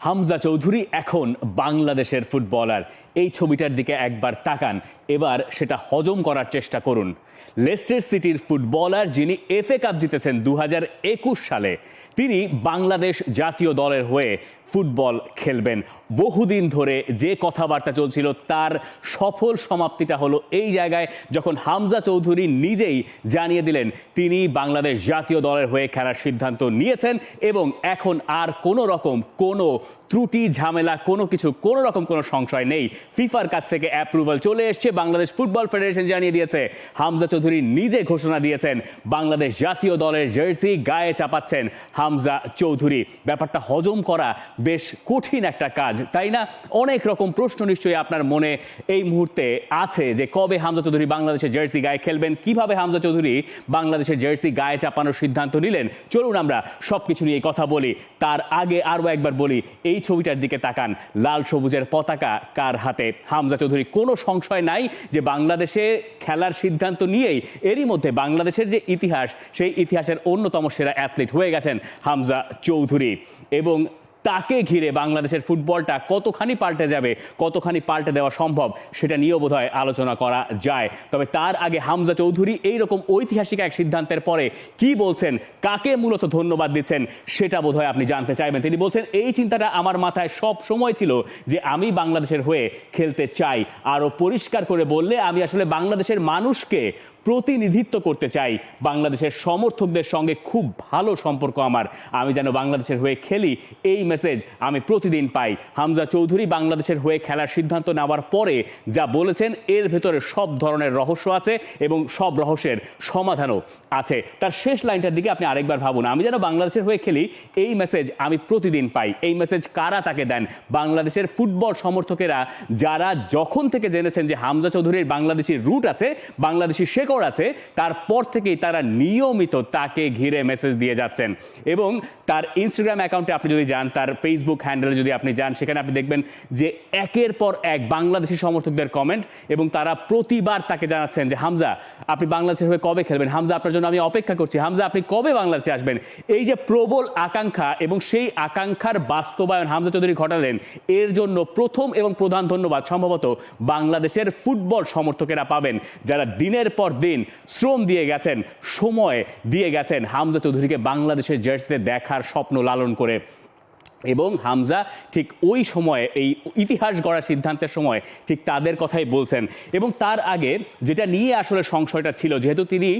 হামজা চৌধুরী এখন বাংলাদেশের ফুটবলার। এই ছবিটার দিকে একবার তাকান, এবার সেটা হজম করার চেষ্টা করুন। লেস্টার সিটির ফুটবলার যিনি এফএ কাপ জিতেছেন 2021 সালে, তিনি বাংলাদেশ জাতীয় দলের হয়ে ফুটবল খেলবেন। বহুদিন ধরে যে কথাবার্তা চলছিল তার সফল সমাপ্তিটা হলো এই জায়গায়, যখন হামজা চৌধুরী নিজেই জানিয়ে দিলেন তিনি বাংলাদেশ জাতীয় দলের হয়ে খেলার সিদ্ধান্ত নিয়েছেন এবং এখন আর কোনো রকম কোনো ত্রুটি ঝামেলা কোনো রকম কোনো সংশয় নেই। ফিফার কাছ থেকে অ্যাপ্রুভাল চলে এসছে, বাংলাদেশ ফুটবল ফেডারেশন জানিয়ে দিয়েছে। হামজা চৌধুরী নিজে ঘোষণা দিয়েছেন বাংলাদেশ জাতীয় দলের জার্সি গায়ে চাপাচ্ছেন হামজা চৌধুরী। ব্যাপারটা হজম করা বেশ কঠিন একটা কাজ, তাই না? অনেক রকম প্রশ্ন নিশ্চয়ই আপনার মনে এই মুহূর্তে আছে যে কবে হামজা চৌধুরী বাংলাদেশের জার্সি গায়ে খেলবেন, কিভাবে হামজা চৌধুরী বাংলাদেশের জার্সি গায়ে চাপানোর সিদ্ধান্ত নিলেন। চলুন আমরা সবকিছু নিয়ে কথা বলি। তার আগে আরও একবার বলি, এই ছবিটার দিকে তাকান, লাল সবুজের পতাকা কার হাতে? হামজা চৌধুরী। কোনো সংশয় নাই যে বাংলাদেশে খেলার সিদ্ধান্ত নিয়েই এরই মধ্যে বাংলাদেশের যে ইতিহাস, সেই ইতিহাসের অন্যতম সেরা অ্যাথলিট হয়ে গেছেন হামজা চৌধুরী। এবং তাকে ঘিরে বাংলাদেশের ফুটবলটা কতখানি পাল্টে যাবে, কতখানি পাল্টে দেওয়া সম্ভব, সেটা নিয়েও বোধহয় আলোচনা করা যায়। তবে তার আগে হামজা চৌধুরী এইরকম ঐতিহাসিক এক সিদ্ধান্তের পরে কি বলছেন, কাকে মূলত ধন্যবাদ দিচ্ছেন, সেটা বোধহয় আপনি জানতে চাইবেন। তিনি বলছেন, এই চিন্তাটা আমার মাথায় সব সময় ছিল যে আমি বাংলাদেশের হয়ে খেলতে চাই। আরও পরিষ্কার করে বললে, আমি আসলে বাংলাদেশের মানুষকে প্রতিনিধিত্ব করতে চাই। বাংলাদেশের সমর্থকদের সঙ্গে খুব ভালো সম্পর্ক আমার, আমি যেন বাংলাদেশের হয়ে খেলি, এই মেসেজ আমি প্রতিদিন পাই। হামজা চৌধুরী বাংলাদেশের হয়ে খেলার সিদ্ধান্ত নেওয়ার পরে যা বলেছেন, এর ভেতরে সব ধরনের রহস্য আছে এবং সব রহস্যের সমাধানও আছে। তার শেষ লাইনটার দিকে আপনি আরেকবার ভাবুন, আমি যেন বাংলাদেশের হয়ে খেলি, এই মেসেজ আমি প্রতিদিন পাই। এই মেসেজ কারা তাকে দেন? বাংলাদেশের ফুটবল সমর্থকেরা, যারা যখন থেকে জেনেছেন যে হামজা চৌধুরীর বাংলাদেশি রুট আছে, বাংলাদেশি শেকড় আছে, তারপর থেকেই তারা নিয়মিত তাকে ঘিরে মেসেজ দিয়ে যাচ্ছেন। এবং তার ইনস্টাগ্রাম অ্যাকাউন্টে আপনি যদি যান, তার ফেসবুক হ্যান্ডেলে যদি আপনি যান, সেখানে আপনি দেখবেন যে একের পর এক বাংলাদেশি সমর্থকদের কমেন্ট, এবং তারা প্রতিবার তাকে জানাচ্ছেন যে হামজা, আপনি বাংলাদেশের হয়ে কবে খেলবেন? হামজা, আপনার জন্য আমি অপেক্ষা করছি। হামজা, আপনি কবে বাংলাদেশে আসবেন? এই যে প্রবল আকাঙ্ক্ষা, এবং সেই আকাঙ্ক্ষার বাস্তবায়ন হামজা চৌধুরী ঘটালেন, এর জন্য প্রথম এবং প্রধান ধন্যবাদ সম্ভবত বাংলাদেশের ফুটবল সমর্থকেরা পাবেন, যারা দিনের পর দিন শ্রম দিয়ে গেছেন, সময় দিয়ে গেছেন হামজা চৌধুরীকে বাংলাদেশের জার্সিতে দেখার স্বপ্ন লালন করে। এবং হামজা ঠিক ওই সময়ে, এই ইতিহাস গড়ার সিদ্ধান্তের সময়, ঠিক তাদের কথাই বলছেন। এবং তার আগে যেটা নিয়ে আসলে সংশয়টা ছিল, যেহেতু তিনি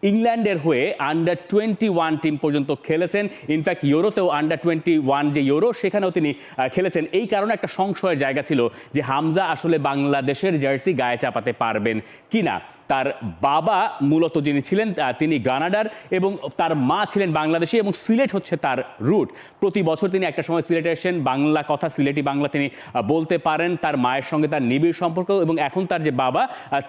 ইংল্যান্ডের হয়ে আন্ডার-21 টিম পর্যন্ত খেলেছেন, ইনফ্যাক্ট ইউরোতেও আন্ডার-21 যে ইউরো, সেখানেও তিনি খেলেছেন, এই কারণে একটা সংশয়ের জায়গা ছিল যে হামজা আসলে বাংলাদেশের জার্সি গায়ে চাপাতে পারবেন কিনা। তার বাবা মূলত যিনি ছিলেন, তিনি গ্রানাডার, এবং তার মা ছিলেন বাংলাদেশি, এবং সিলেট হচ্ছে তার রুট। প্রতি বছর তিনি একটা সময় সিলেটে এসেছেন, বাংলা কথা, সিলেটি বাংলা তিনি বলতে পারেন। তার মায়ের সঙ্গে তার নিবিড় সম্পর্ক, এবং এখন তার যে বাবা,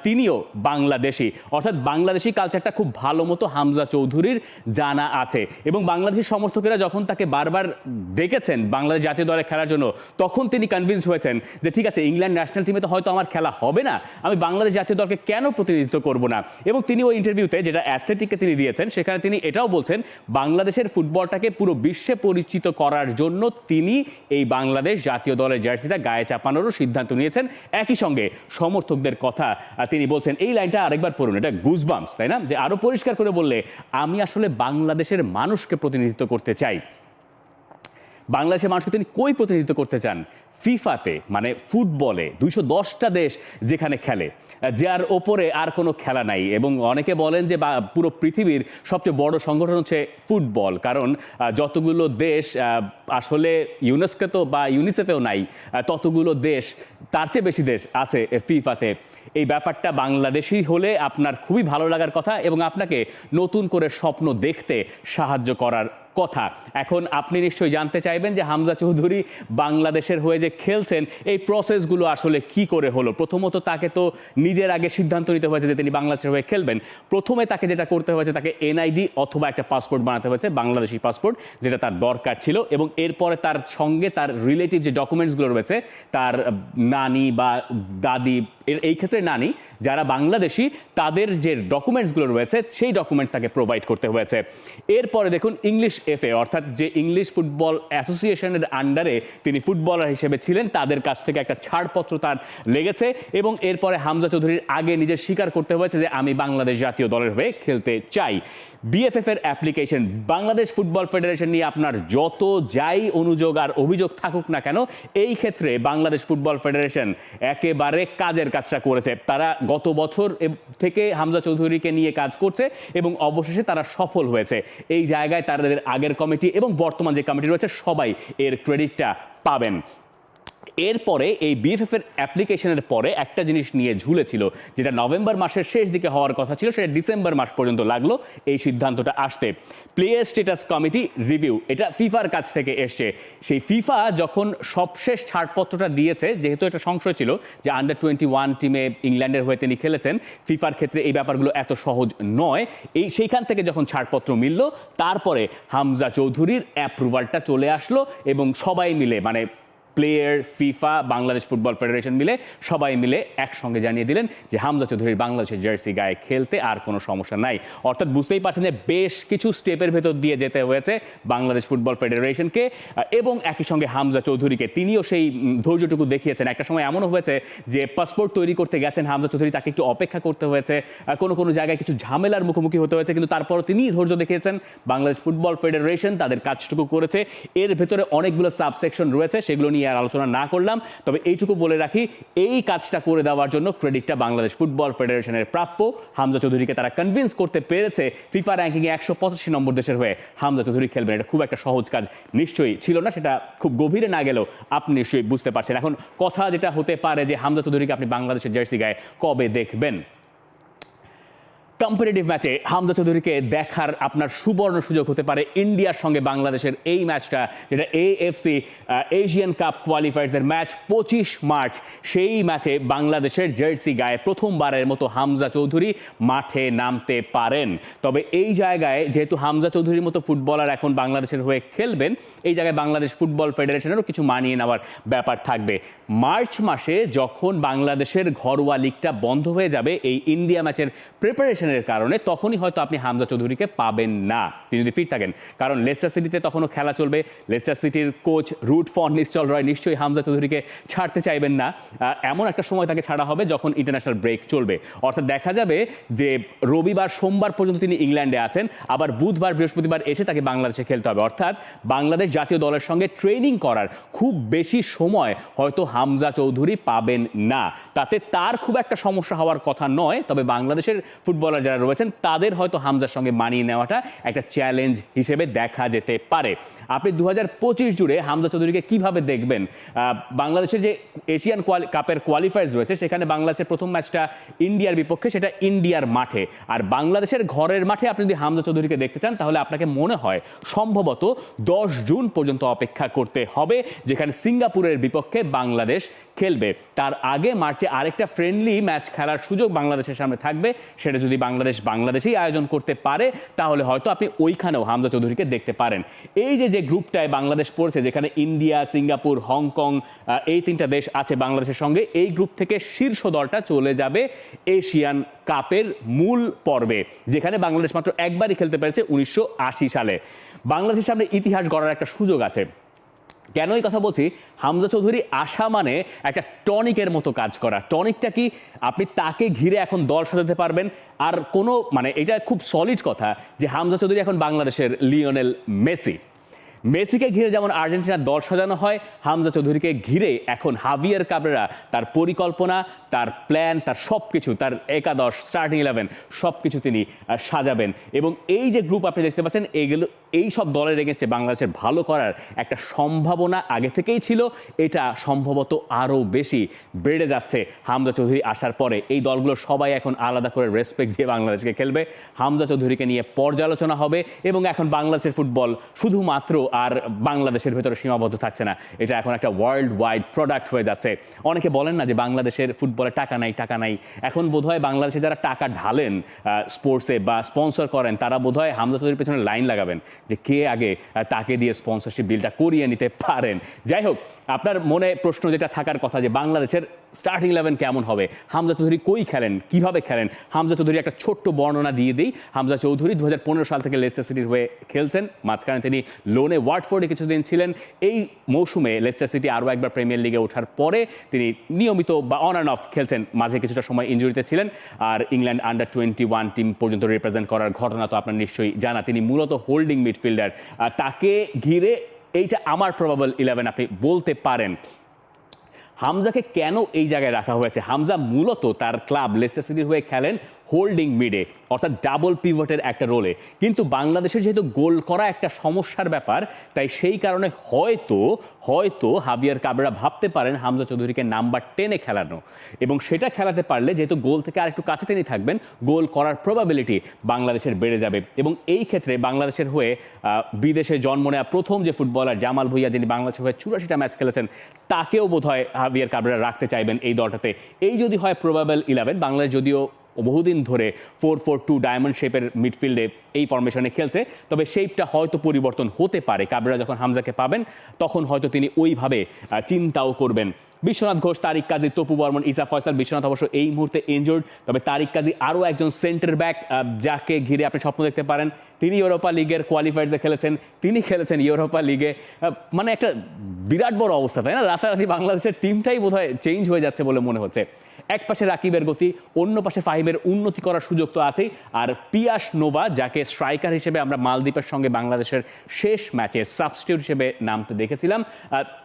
তিনিও বাংলাদেশি। অর্থাৎ বাংলাদেশি কালচারটা খুব ভালো মতো হামজা চৌধুরীর জানা আছে। এবং বাংলাদেশি সমর্থকেরা যখন তাকে বারবার ডেকেছেন বাংলাদেশ জাতীয় দলে খেলার জন্য, তখন তিনি কনভিন্স হয়েছেন যে ঠিক আছে, ইংল্যান্ড ন্যাশনাল টিমে তো হয়তো আমার খেলা হবে না, আমি বাংলাদেশ জাতীয় দলকে কেন প্রতিনিধিত্ব করব না। এবং তিনি ওই ইন্টারভিউতে, যেটা অ্যাথলেটিককে তিনি দিয়েছেন, সেখানে তিনি এটাও বলছেন, বাংলাদেশের ফুটবলটাকে পুরো বিশ্বে পরিচিত করার জন্য তিনি এই বাংলাদেশ জাতীয় দলের জার্সিটা গায়ে চাপানোরও সিদ্ধান্ত নিয়েছেন। একই সঙ্গে সমর্থকদের কথা তিনি বলছেন। এই লাইনটা আরেকবার পড়ুন, এটা গুজবাম্পস, তাই না? যে আরো পরিষ্কার করে বললে, আমি আসলে বাংলাদেশের মানুষকে প্রতিনিধিত্ব করতে চাই। বাংলাদেশের মানুষকে তিনি কই প্রতিনিধিত্ব করতে চান? ফিফাতে, মানে ফুটবলে 210টা দেশ যেখানে খেলে, যার ওপরে আর কোনো খেলা নাই। এবং অনেকে বলেন যে পুরো পৃথিবীর সবচেয়ে বড় সংগঠন হচ্ছে ফুটবল, কারণ যতগুলো দেশ আসলে ইউনেস্কোতে বা ইউনিসেফেও নাই, ততগুলো দেশ, তার চেয়ে বেশি দেশ আছে ফিফাতে। এই ব্যাপারটা বাংলাদেশি হলে আপনার খুবই ভালো লাগার কথা, এবং আপনাকে নতুন করে স্বপ্ন দেখতে সাহায্য করার কথা। এখন আপনি নিশ্চয়ই জানতে চাইবেন যে হামজা চৌধুরী বাংলাদেশের হয়ে যে খেলছেন, এই প্রসেসগুলো আসলে কি করে হলো। প্রথমত তাকে তো নিজের আগে সিদ্ধান্ত নিতে হয়েছে যে তিনি বাংলাদেশের হয়ে খেলবেন। প্রথমে তাকে যেটা করতে হয়েছে, তাকে এনআইডি অথবা একটা পাসপোর্ট বানাতে হয়েছে, বাংলাদেশি পাসপোর্ট, যেটা তার দরকার ছিল। এবং এরপরে তার সঙ্গে তার রিলেটিভ যে ডকুমেন্টসগুলো রয়েছে, তার নানি বা দাদি, এই ক্ষেত্রে নানি, যারা বাংলাদেশি, তাদের যে ডকুমেন্টসগুলো রয়েছে, সেই ডকুমেন্টস তাকে প্রোভাইড করতে হয়েছে। এরপরে দেখুন, ইংলিশ এফএ অর্থাৎ যে ইংলিশ ফুটবল অ্যাসোসিয়েশনের আন্ডারে তিনি ফুটবলার হিসেবে ছিলেন, তাদের কাছ থেকে একটা ছাড়পত্র তার লেগেছে এবং এরপরে হামজা চৌধুরীর আগে নিজে স্বীকার করতে হয়েছে যে আমি বাংলাদেশ জাতীয় দলের হয়ে খেলতে চাই। বিএফএফ এর অ্যাপ্লিকেশন, বাংলাদেশ ফুটবল ফেডারেশন নিয়ে আপনার যত যাই অনুযোগ আর অভিযোগ থাকুক না কেন, এই ক্ষেত্রে বাংলাদেশ ফুটবল ফেডারেশন একেবারে কাজের কাজটা করেছে। তারা গত বছর থেকে হামজা চৌধুরীকে নিয়ে কাজ করছে এবং অবশেষে তারা সফল হয়েছে। এই জায়গায় তাদের আগের কমিটি এবং বর্তমান যে কমিটি রয়েছে সবাই এর ক্রেডিটটা পাবেন। এরপরে এই বিএফএফ এর অ্যাপ্লিকেশনের পরে একটা জিনিস নিয়ে ঝুলেছিল, যেটা নভেম্বর মাসের শেষ দিকে হওয়ার কথা ছিল, সেটা ডিসেম্বর মাস পর্যন্ত লাগলো এই সিদ্ধান্তটা আসতে। প্লেয়ার স্ট্যাটাস কমিটি রিভিউ, এটা ফিফার কাছ থেকে এসছে। সেই ফিফা যখন সবশেষ ছাড়পত্রটা দিয়েছে, যেহেতু এটা সংশয় ছিল যে আন্ডার 21 টিমে ইংল্যান্ডের হয়ে তিনি খেলেছেন, ফিফার ক্ষেত্রে এই ব্যাপারগুলো এত সহজ নয়, সেইখান থেকে যখন ছাড়পত্র মিলল তারপরে হামজা চৌধুরীর অ্যাপ্রুভালটা চলে আসলো এবং সবাই মিলে মানে player, FIFA, Bangladesh football federation মিলে সবাই মিলে একসঙ্গে জানিয়ে দিলেন যে হামজা চৌধুরীর বাংলাদেশের জার্সি গায়ে খেলতে আর কোনো সমস্যা নাই। অর্থাৎ বুঝতেই পারছেন যে বেশ কিছু স্টেপের ভেতর দিয়ে যেতে হয়েছে বাংলাদেশ ফুটবল ফেডারেশনকে এবং একই সঙ্গে হামজা চৌধুরীকে। তিনিও সেই ধৈর্যটুকু দেখিয়েছেন। একটা সময় এমনও হয়েছে যে পাসপোর্ট তৈরি করতে গেছেন হামজা চৌধুরী, তাকে একটু অপেক্ষা করতে হয়েছে, কোনো জায়গায় কিছু ঝামেলার মুখোমুখি হতে হয়েছে, কিন্তু তারপরও তিনি ধৈর্য দেখিয়েছেন। বাংলাদেশ ফুটবল ফেডারেশন তাদের কাজটুকু করেছে। এর ভেতরে অনেকগুলো সাবসেকশন রয়েছে, সেগুলো নিয়ে আর আলোচনা না করলাম, তবে এইটুকু বলে রাখি, এই কাজটা করে দেওয়ার জন্য ক্রেডিটটা বাংলাদেশ ফুটবল ফেডারেশনের প্রাপ্য। হামজা চৌধুরীকে তারা কনভিন্স করতে পেরেছে ফিফা র্যাঙ্কিংয়ে 185 নম্বর দেশের হয়ে হামজা চৌধুরী খেলবেন। এটা খুব একটা সহজ কাজ নিশ্চয়ই ছিল না, সেটা খুব গভীরে না গেলেও আপনি নিশ্চয়ই বুঝতে পারছেন। এখন কথা যেটা হতে পারে যে হামজা চৌধুরীকে আপনি বাংলাদেশের জার্সি গায়ে কবে দেখবেন। কম্পিটিটিভ ম্যাচে হামজা চৌধুরীকে দেখার আপনার সুবর্ণ সুযোগ হতে পারে ইন্ডিয়ার সঙ্গে বাংলাদেশের এই ম্যাচটা, যেটা এএফসি এশিয়ান কাপ কোয়ালিফায়ার্সের ম্যাচ 25 মার্চ। সেই ম্যাচে বাংলাদেশের জার্সি গায়ে প্রথমবারের মতো হামজা চৌধুরী মাঠে নামতে পারেন। তবে এই জায়গায় যেহেতু হামজা চৌধুরীর মতো ফুটবলার এখন বাংলাদেশের হয়ে খেলবেন, এই জায়গায় বাংলাদেশ ফুটবল ফেডারেশনেরও কিছু মানিয়ে নেওয়ার ব্যাপার থাকবে। মার্চ মাসে যখন বাংলাদেশের ঘরোয়া লিগটা বন্ধ হয়ে যাবে এই ইন্ডিয়া ম্যাচের প্রিপারেশনের কারণে, তখনই হয়তো আপনি হামজা চৌধুরীকে পাবেন না, তিনি যদি ফিট থাকেন। কারণ লেস্টার সিটিতে তখনও খেলা চলবে। লেস্টার সিটির কোচ রুট ফন নিশ্চল নিশ্চয়ই হামজা চৌধুরীকে ছাড়তে চাইবেন না। এমন একটা সময় তাকে ছাড়া হবে যখন ইন্টারন্যাশনাল ব্রেক চলবে। অর্থাৎ দেখা যাবে যে রবিবার সোমবার পর্যন্ত তিনি ইংল্যান্ডে আছেন, আবার বুধবার বৃহস্পতিবার এসে তাকে বাংলাদেশে খেলতে হবে। অর্থাৎ বাংলাদেশ জাতীয় দলের সঙ্গে ট্রেনিং করার খুব বেশি সময় হয়তো হামজা চৌধুরী পাবেন না। তাতে তার খুব একটা সমস্যা হওয়ার কথা নয়, তবে বাংলাদেশের ফুটবলার যারা রয়েছেন তাদের হয়তো হামজার সঙ্গে মানিয়ে নেওয়াটা একটা চ্যালেঞ্জ হিসেবে দেখা যেতে পারে। আপনি 2025 জুড়ে হামজা চৌধুরীকে কিভাবে দেখবেন? বাংলাদেশের যে এশিয়ান কাপের কোয়ালিফায়ার্স রয়েছে, সেখানে বাংলাদেশের প্রথম ম্যাচটা ইন্ডিয়ার বিপক্ষে, সেটা ইন্ডিয়ার মাঠে। আর বাংলাদেশের ঘরের মাঠে আপনি যদি হামজা চৌধুরীকে দেখতে চান, তাহলে আপনাকে মনে হয় সম্ভবত 10 জুন পর্যন্ত অপেক্ষা করতে হবে, যেখানে সিঙ্গাপুরের বিপক্ষে বাংলাদেশ খেলবে। তার আগে মার্চে আরেকটা ফ্রেন্ডলি ম্যাচ খেলার সুযোগ বাংলাদেশের সামনে থাকবে। সেটা যদি বাংলাদেশেই আয়োজন করতে পারে, তাহলে হয়তো আপনি ওইখানেও হামজা চৌধুরীকে দেখতে পারেন। এই যে গ্রুপটায় বাংলাদেশ পড়ছে, যেখানে ইন্ডিয়া, সিঙ্গাপুর, হংকং, এই 3টা দেশ আছে বাংলাদেশের সঙ্গে, এই গ্রুপ থেকে শীর্ষ দলটা চলে যাবে এশিয়ান কাপের মূল পর্বে, যেখানে বাংলাদেশ মাত্র একবারই খেলতে পেরেছে 1980 সালে। বাংলাদেশের সামনে ইতিহাস গড়ার একটা সুযোগ আছে। কেন এই কথা বলছি? হামজা চৌধুরী আসা মানে একটা টনিকের মতো কাজ করা। টনিকটা কি? আপনি তাকে ঘিরে এখন দল সাজাতে পারবেন। আর কোনো এটা খুব সলিড কথা যে হামজা চৌধুরী এখন বাংলাদেশের লিওনেল মেসি। মেসিকে ঘিরে যেমন আর্জেন্টিনার দল সাজানো হয়, হামজা চৌধুরীকে ঘিরে এখন হাভিয়ার কাবরেরা তার পরিকল্পনা, তার প্ল্যান, তার সব কিছু, তার একাদশ, স্টার্টিং 11 সব কিছু তিনি সাজাবেন। এবং এই যে গ্রুপ আপনি দেখতে পাচ্ছেন, এই সব দলের এগেন্সে বাংলাদেশের ভালো করার একটা সম্ভাবনা আগে থেকেই ছিল। এটা সম্ভবত আরও বেশি বেড়ে যাচ্ছে হামজা চৌধুরী আসার পরে। এই দলগুলো সবাই এখন আলাদা করে রেসপেক্ট দিয়ে বাংলাদেশকে খেলবে। হামজা চৌধুরীকে নিয়ে পর্যালোচনা হবে এবং এখন বাংলাদেশের ফুটবল শুধুমাত্র আর বাংলাদেশের ভেতরে সীমাবদ্ধ থাকছে না, এটা এখন একটা ওয়ার্ল্ড ওয়াইড প্রোডাক্ট হয়ে যাচ্ছে। অনেকে বলেন না যে বাংলাদেশের ফুটবলে টাকা নাই। এখন বোধহয় বাংলাদেশে যারা টাকা ঢালেন স্পোর্টসে বা স্পন্সর করেন, তারা বোধহয় হামজা চৌধুরীর পেছনে লাইন লাগাবেন যে কে আগে তাকে দিয়ে স্পন্সরশিপ বিলটা করিয়ে নিতে পারেন। যাই হোক, আপনার মনে প্রশ্ন যেটা থাকার কথা যে বাংলাদেশের স্টার্টিং 11 কেমন হবে, হামজা চৌধুরী কই খেলেন, কিভাবে খেলেন, হামজা চৌধুরী একটা ছোট্ট বর্ণনা দিয়ে দিই। হামজা চৌধুরী 2015 সাল থেকে লেস্টার সিটির হয়ে খেলছেন, মাঝখানে তিনি লোনে ওয়াটফোর্ডে কিছুদিন ছিলেন। এই মৌসুমে লেস্টার সিটি আরও একবার প্রিমিয়ার লিগে ওঠার পরে তিনি নিয়মিত বা অন অ্যান্ড অফ খেলছেন, মাঝে কিছুটা সময় ইনজুরিতে ছিলেন। আর ইংল্যান্ড আন্ডার 21 টিম পর্যন্ত রিপ্রেজেন্ট করার ঘটনা তো আপনার নিশ্চয়ই জানা। তিনি মূলত হোল্ডিং মিডফিল্ডার, তাকে ঘিরে এইটা আমার প্রবাবল 11 আপনি বলতে পারেন। হামজাকে কেন এই জায়গায় রাখা হয়েছে? হামজা মূলত তার ক্লাব লেস্টার সিটির হয়ে খেলেন হোল্ডিং মিডে, অর্থাৎ ডাবল পিভটের একটা রোলে। কিন্তু বাংলাদেশের যেহেতু গোল করা একটা সমস্যার ব্যাপার, তাই সেই কারণে হয়তো হাভিয়ার কাবরেরা ভাবতে পারেন হামজা চৌধুরীকে নাম্বার 10-এ খেলানো, এবং সেটা খেলাতে পারলে যেহেতু গোল থেকে আরেকটু কাছে তিনি থাকবেন, গোল করার প্রবাবিলিটি বাংলাদেশের বেড়ে যাবে। এবং এই ক্ষেত্রে বাংলাদেশের হয়ে বিদেশে জন্ম নেওয়া প্রথম যে ফুটবলার জামাল ভুঁইয়া, যিনি বাংলাদেশের হয়ে 84টা ম্যাচ খেলেছেন, তাকেও বোধহয় হাভিয়ার কাবরেরা রাখতে চাইবেন এই দলটাতে। এই যদি হয় প্রবাবল 11, বাংলাদেশ যদিও বহুদিন ধরে 4-4-2 ডায়মন্ড শেপের মিডফিল্ডে এই ফরমেশনে খেলছে, তবে শেপটা হয়তো পরিবর্তন হতে পারে। কাবরেরা যখন হামজাকে পাবেন তখন হয়তো তিনি ওইভাবে চিন্তাও করবেন। বিশ্বনাথ ঘোষ, তারিক কাজী, তপু বর্মন, ইসা ফয়সাল। বিশ্বনাথ অবশ্য এই মুহূর্তে ইনজুর্ড, তবে তারিক কাজী আরও একজন সেন্টার ব্যাক যাকে ঘিরে আপনি স্বপ্ন দেখতে পারেন। তিনি ইউরোপা লিগের কোয়ালিফায়ার্সে খেলেছেন, তিনি খেলেছেন ইউরোপা লিগে। মানে একটা বিরাট বড় অবস্থা, তাই না? রাতারাতি বাংলাদেশের টিমটাই বোধহয় চেঞ্জ হয়ে যাচ্ছে বলে মনে হচ্ছে। এক পাশে রাকিবের গতি, অন্য পাশে ফাহিমের উন্নতি করার সুযোগ তো আছেই। আর পিয়াস নোভা, যাকে স্ট্রাইকার হিসেবে আমরা মালদ্বীপের সঙ্গে বাংলাদেশের শেষ ম্যাচে সাবস্টিটিউট হিসেবে নামতে দেখেছিলাম,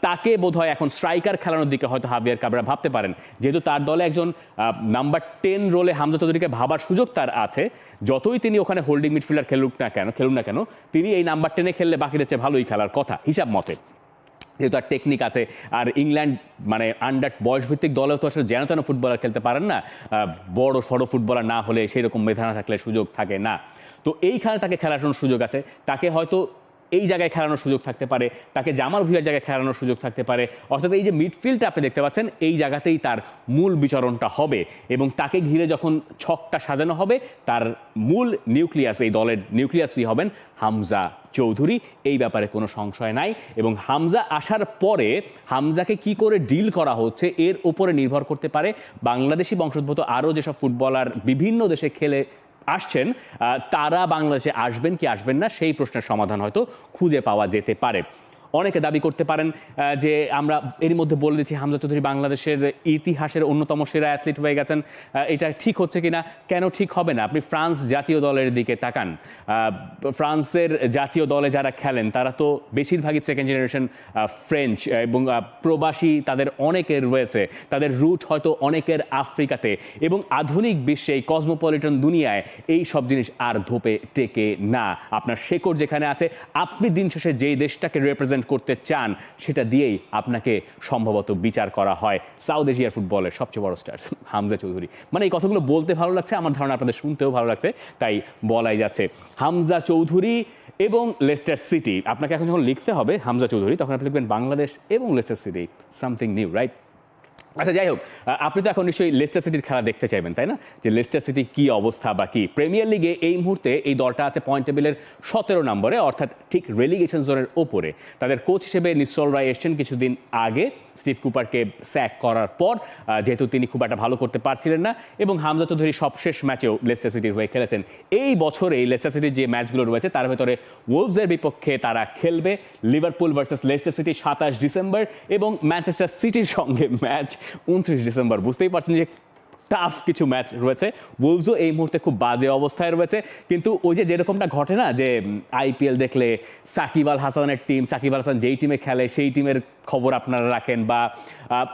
তাকে বোধহয় এখন স্ট্রাইকার খেলানোর দিকে হয়তো হাভিয়ার কাবরেরা ভাবতে পারেন। যেহেতু তার দলে একজন নাম্বার 10 রোলে হামজা চৌধুরীকে ভাবার সুযোগ তার আছে, যতই তিনি ওখানে হোল্ডিং মিডফিল্ডার খেলুন না কেন, তিনি এই নাম্বার 10-এ খেললে বাকিদের চেয়ে ভালোই খেলার কথা হিসাব মতে, যেহেতু তার টেকনিক আছে। আর ইংল্যান্ড মানে আন্ডার বয়সভিত্তিক দলেও তো আসলে যেন তেন ফুটবলার খেলতে পারেন না, বড় সড়ো ফুটবলার না হলে সেই রকম মেধা না থাকলে সুযোগ থাকে না। তো এইখানে তাকে খেলার জন্য সুযোগ আছে, তাকে হয়তো এই জায়গায় খেলানোর সুযোগ থাকতে পারে, তাকে জামাল ভুঁইয়ার জায়গায় খেলানোর সুযোগ থাকতে পারে। অর্থাৎ এই যে মিডফিল্ডটা আপনি দেখতে পাচ্ছেন, এই জায়গাতেই তার মূল বিচরণটা হবে, এবং তাকে ঘিরে যখন ছকটা সাজানো হবে, তার মূল নিউক্লিয়াস, এই দলের নিউক্লিয়াসই হবেন হামজা চৌধুরী। এই ব্যাপারে কোনো সংশয় নাই। এবং হামজা আসার পরে হামজাকে কি করে ডিল করা হচ্ছে এর উপরে নির্ভর করতে পারে বাংলাদেশি বংশোদ্ভূত আরও যেসব ফুটবলার বিভিন্ন দেশে খেলে আসছেন, তারা বাংলাদেশে আসবেন কি আসবেন না, সেই প্রশ্নের সমাধান হয়তো খুঁজে পাওয়া যেতে পারে। অনেকে দাবি করতে পারেন যে আমরা এর মধ্যে বলে দিচ্ছি হামজা চৌধুরী বাংলাদেশের ইতিহাসের অন্যতম সেরা অ্যাথলিট হয়ে গেছেন, এটা ঠিক হচ্ছে কিনা? কেন ঠিক হবে না? আপনি ফ্রান্স জাতীয় দলের দিকে তাকান, ফ্রান্সের জাতীয় দলে যারা খেলেন তারা তো বেশিরভাগই সেকেন্ড জেনারেশন ফ্রেঞ্চ, এবং প্রবাসী তাদের অনেকের রয়েছে, তাদের রুট হয়তো অনেকের আফ্রিকাতে। এবং আধুনিক বিশ্বে এই কসমোপলিটন দুনিয়ায় এই সব জিনিস আর ধোপে টেকে না। আপনার শেকড় যেখানে আছে, আপনি দিন শেষে যেই দেশটাকে রিপ্রেজেন্ট করতে চান, সেটা দিয়েই আপনাকে সম্ভবত বিচার করা হয়। সাউথ এশিয়ার ফুটবলের সবচেয়ে বড় স্টার হামজা চৌধুরী। মানে এই কথাগুলো বলতে ভালো লাগছে, আমার ধারণা আপনাদের শুনতেও ভালো লাগছে, তাই বলাই যাচ্ছে। হামজা চৌধুরী এবং লেস্টার সিটি, আপনাকে এখন যখন লিখতে হবে হামজা চৌধুরী, তখন আপনি লিখবেন বাংলাদেশ এবং Leicester city, something new, right? আচ্ছা, যাই হোক, আপনি তো এখন নিশ্চয়ই লেস্টার সিটির খেলা দেখতে চাইবেন, তাই না? যে লেস্টার সিটি কি অবস্থা বা কি। প্রিমিয়ার লিগে এই মুহূর্তে এই দলটা আছে পয়েন্ট টেবিলের 17 নম্বরে, অর্থাৎ ঠিক রেলিগেশন জোনের ওপরে। তাদের কোচ হিসেবে নিশ্চল রায় এসছেন কিছুদিন আগে স্টিভ কুপারকে স্যাক করার পর, যেহেতু তিনি খুব একটা ভালো করতে পারছিলেন না। এবং হামজা চৌধুরী সবশেষ ম্যাচেও লেস্টার সিটির হয়ে খেলেছেন। এই বছরে এই লেস্টার সিটির যে ম্যাচগুলো রয়েছে তার ভেতরে ওলভসের বিপক্ষে তারা খেলবে, Liverpool versus Leicester city 27 December, এবং ম্যানচেস্টার সিটির সঙ্গে ম্যাচ 29 ডিসেম্বর। বুঝতেই পারছেন যে টাফ কিছু ম্যাচ রয়েছে। ওলভসও এই মুহূর্তে খুব বাজে অবস্থায় রয়েছে, কিন্তু ওই যে যেরকমটা ঘটে না, যে আইপিএল দেখলে সাকিব আল হাসানের টিম, সাকিব আল হাসান যেই টিমে খেলে সেই টিমের খবর আপনারা রাখেন, বা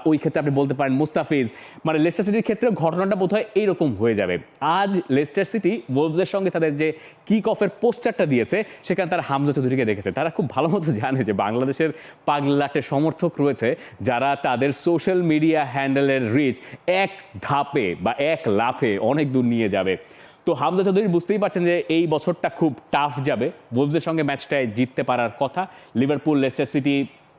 ওই ক্ষেত্রে আপনি বলতে পারেন মুস্তাফিজ, মানে লেস্টার সিটির ক্ষেত্রে ঘটনাটা বোধহয় এইরকম হয়ে যাবে। আজ লেস্টার সিটি ওলভসের সঙ্গে তাদের যে কিক অফের পোস্টারটা দিয়েছে, সেখানে তারা হামজা চৌধুরীকে দেখেছে। তারা খুব ভালো মতো জানে যে বাংলাদেশের পাগলাটে সমর্থক রয়েছে, যারা তাদের সোশ্যাল মিডিয়া হ্যান্ডেলের রিচ এক ধাপে বা এক লাফে অনেক দূর নিয়ে যাবে। তো হামজা চৌধুরী বুঝতেই পারছেন যে এই বছরটা খুব টাফ যাবে। ওলভসের সঙ্গে ম্যাচটায় জিততে পারার কথা। লিভারপুল লেস্টার সিটি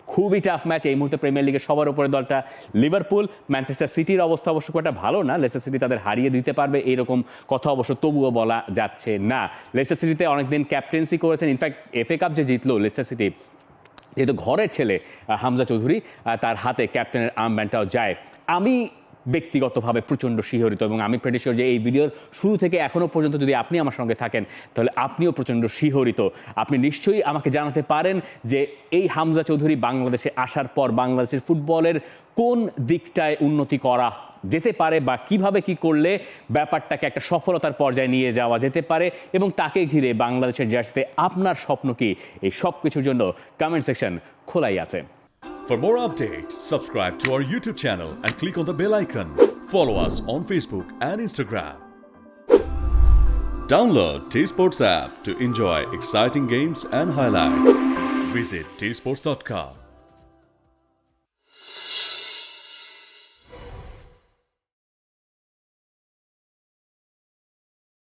খুবই টাফ ম্যাচ। এই মুহূর্তে প্রিমিয়ার লিগের সবার উপরে দলটা লিভারপুল। ম্যানচেস্টার সিটির অবস্থা অবশ্য খুব একটা ভালো না, লেস্টার সিটি তাদের হারিয়ে দিতে পারবে এইরকম কথা অবশ্য তবুও বলা যাচ্ছে না। লেস্টার সিটিতে অনেকদিন ক্যাপ্টেন্সি করেছেন, ইনফ্যাক্ট এফএ কাপ যে জিতলো লেস্টার সিটি, যেহেতু ঘরের ছেলে হামজা চৌধুরী, তার হাতে ক্যাপ্টেনের আর্মব্যান্ডটাও যায়। আমি ব্যক্তিগতভাবে প্রচণ্ড শিহরিত এবং আমি প্রেটি শিওর যে এই ভিডিওর শুরু থেকে এখনও পর্যন্ত যদি আপনি আমার সঙ্গে থাকেন তাহলে আপনিও প্রচণ্ড শিহরিত। আপনি নিশ্চয়ই আমাকে জানাতে পারেন যে এই হামজা চৌধুরী বাংলাদেশে আসার পর বাংলাদেশের ফুটবলের কোন দিকটায় উন্নতি করা যেতে পারে বা কিভাবে কি করলে ব্যাপারটাকে একটা সফলতার পর্যায়ে নিয়ে যাওয়া যেতে পারে, এবং তাকে ঘিরে বাংলাদেশের জার্সিতে আপনার স্বপ্ন কি, এই সব কিছুর জন্য কমেন্ট সেকশন খোলাই আছে। For more updates, subscribe to our YouTube channel and click on the bell icon. Follow us on Facebook and Instagram. Download T-Sports app to enjoy exciting games and highlights. Visit tsports.com.